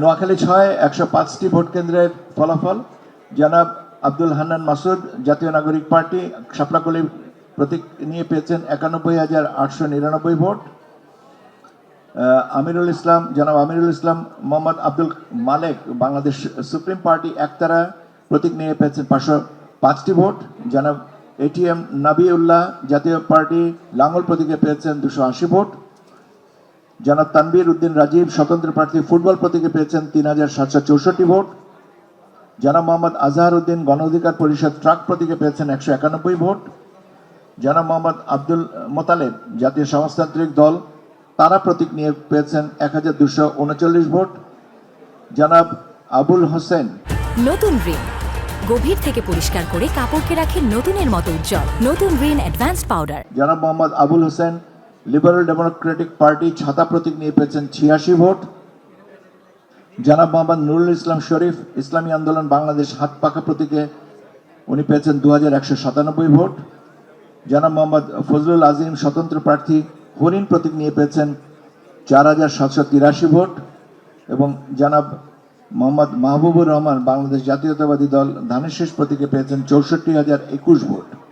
Noakhali ৬ ১০৫টি vote কেন্দ্রের ফলাফল। জনাব আব্দুল হান্নান মাসুদ জাতীয় নাগরিক পার্টি শাপলাকলি প্রতীক নিয়ে পেয়েছেন ৯১,৮৯৯ ভোট। আমিরুল ইসলাম জনাব আমিরুল ইসলাম মোহাম্মদ আব্দুল মালেক বাংলাদেশ সুপ্রিম পার্টি একতারা প্রতীক নিয়ে পেয়েছেন ৫০৫টি ভোট। জনাব এটিএম নাবিউল্লাহ জাতীয় পার্টি লাঙ্গল প্রতীকে পেয়েছেন ২৮০ ভোট। জনাব তানভীর উদ্দিন রাজীব স্বতন্ত্র প্রার্থী ফুটবল প্রতীকে পেয়েছেন ৩,৭৬৪ ভোট। জনাব মোহাম্মদ আজহার উদ্দিন গণ অধিকার পরিষদ ট্রাক প্রতীকে পেয়েছেন ১৯১ ভোট। জনাব মোহাম্মদ আব্দুল মোতালেব জাতীয় সমাজতান্ত্রিক দল তারা প্রতীক নিয়ে পেয়েছেন ১,২৩৯ ভোট। জনাব আবুল হোসেন নতুন রিন গভীর থেকে পরিষ্কার করে কাপড়কে রাখে নতুনের মতো উজ্জ্বল। নতুন রিন অ্যাডভান্সড পাউডার। জনাব Mohammad Abul Hossain liberal democratic party ছাতা প্রতীক নিয়ে পেয়েছেন ৮৬ ভোট। জনাব মোহাম্মদ নুরুল ইসলাম শরীফ ইসলামী আন্দোলন বাংলাদেশ হাত পাখা প্রতীকে উনি পেয়েছেন ২,১৯৭ ভোট। জনাব মোহাম্মদ ফজলুল আজিম স্বতন্ত্র প্রার্থী হরিণ প্রতীক নিয়ে পেয়েছেন ৪,৭৮৩ ভোট এবং জনাব মোহাম্মদ মাহবুবুর রহমান বাংলাদেশ জাতীয়তাবাদী দল ধানের শীষ প্রতীকে পেয়েছেন ৬৪,০২১ ভোট।